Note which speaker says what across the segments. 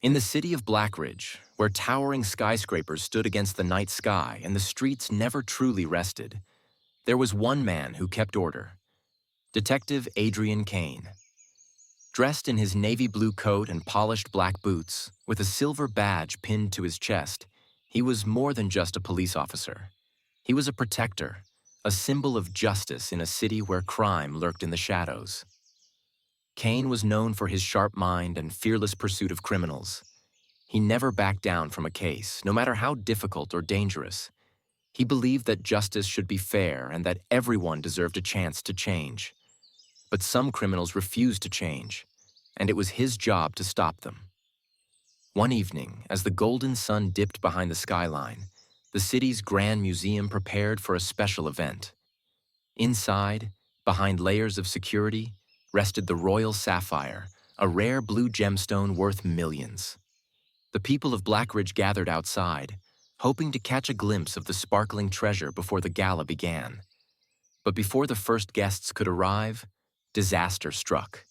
Speaker 1: In the city of Blackridge, where towering skyscrapers stood against the night sky and the streets never truly rested, there was one man who kept order: Detective Adrian Kane. Dressed in his navy blue coat and polished black boots, with a silver badge pinned to his chest, he was more than just a police officer. He was a protector, a symbol of justice in a city where crime lurked in the shadows. Kane was known for his sharp mind and fearless pursuit of criminals. He never backed down from a case, no matter how difficult or dangerous. He believed that justice should be fair and that everyone deserved a chance to change. But some criminals refused to change, and it was his job to stop them. One evening, as the golden sun dipped behind the skyline, the city's Grand Museum prepared for a special event. Inside, behind layers of security, rested the Royal Sapphire, a rare blue gemstone worth millions. The people of Blackridge gathered outside, hoping to catch a glimpse of the sparkling treasure before the gala began. But before the first guests could arrive, disaster struck.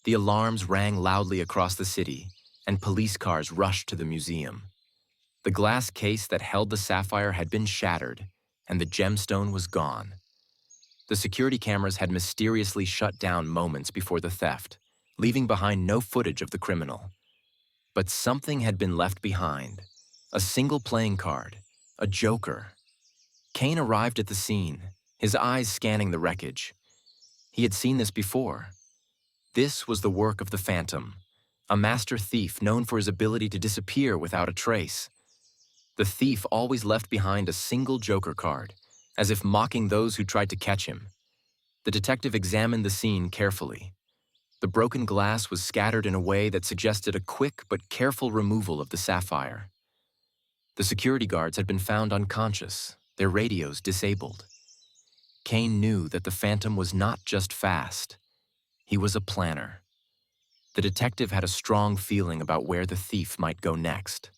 Speaker 1: The alarms rang loudly across the city, and police cars rushed to the museum. The glass case that held the sapphire had been shattered, and the gemstone was gone. The security cameras had mysteriously shut down moments before the theft, leaving behind no footage of the criminal. But something had been left behind: a single playing card, a joker. Kane arrived at the scene, his eyes scanning the wreckage. He had seen this before. This was the work of the Phantom, a master thief known for his ability to disappear without a trace. The thief always left behind a single joker card, as if mocking those who tried to catch him. The detective examined the scene carefully. The broken glass was scattered in a way that suggested a quick but careful removal of the sapphire. The security guards had been found unconscious, their radios disabled. Kane knew that the Phantom was not just fast. He was a planner. The detective had a strong feeling about where the thief might go next.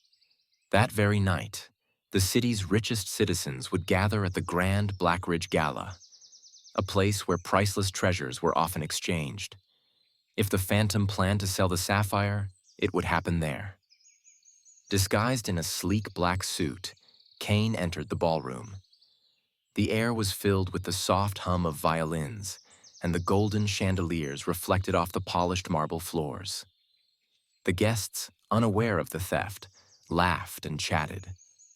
Speaker 1: That very night, the city's richest citizens would gather at the Grand Blackridge Gala, a place where priceless treasures were often exchanged. If the Phantom planned to sell the sapphire, it would happen there. Disguised in a sleek black suit, Kane entered the ballroom. The air was filled with the soft hum of violins, and the golden chandeliers reflected off the polished marble floors. The guests, unaware of the theft, laughed and chatted,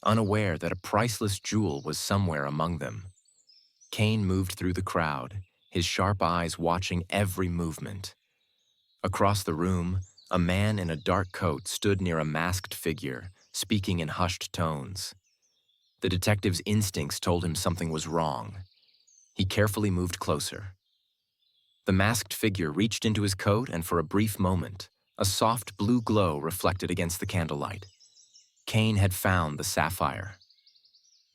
Speaker 1: unaware that a priceless jewel was somewhere among them. Kane moved through the crowd, his sharp eyes watching every movement. Across the room, a man in a dark coat stood near a masked figure, speaking in hushed tones. The detective's instincts told him something was wrong. He carefully moved closer. The masked figure reached into his coat, and for a brief moment, a soft blue glow reflected against the candlelight. Kane had found the sapphire.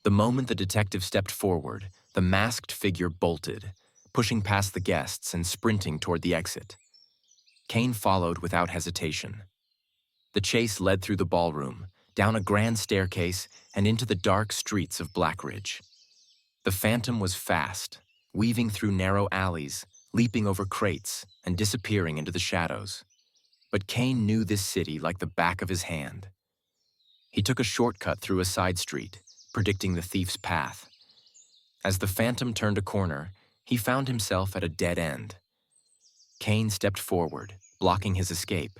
Speaker 1: The moment the detective stepped forward, the masked figure bolted, pushing past the guests and sprinting toward the exit. Kane followed without hesitation. The chase led through the ballroom, down a grand staircase, and into the dark streets of Blackridge. The Phantom was fast, weaving through narrow alleys, leaping over crates, and disappearing into the shadows. But Kane knew this city like the back of his hand. He took a shortcut through a side street, predicting the thief's path. As the Phantom turned a corner, he found himself at a dead end. Kane stepped forward, blocking his escape.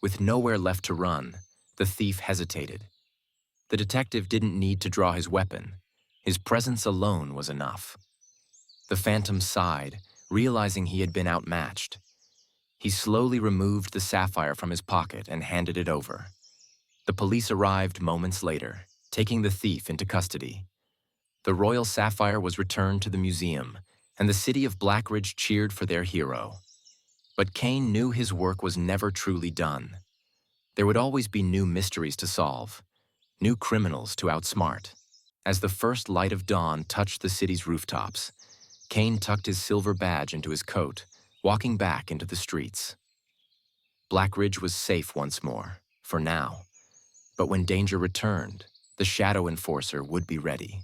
Speaker 1: With nowhere left to run, the thief hesitated. The detective didn't need to draw his weapon. His presence alone was enough. The Phantom sighed, realizing he had been outmatched. He slowly removed the sapphire from his pocket and handed it over. The police arrived moments later, taking the thief into custody. The Royal Sapphire was returned to the museum, and the city of Blackridge cheered for their hero. But Kane knew his work was never truly done. There would always be new mysteries to solve, new criminals to outsmart. As the first light of dawn touched the city's rooftops, Kane tucked his silver badge into his coat, walking back into the streets. Blackridge was safe once more, for now. But when danger returned, the Shadow Enforcer would be ready.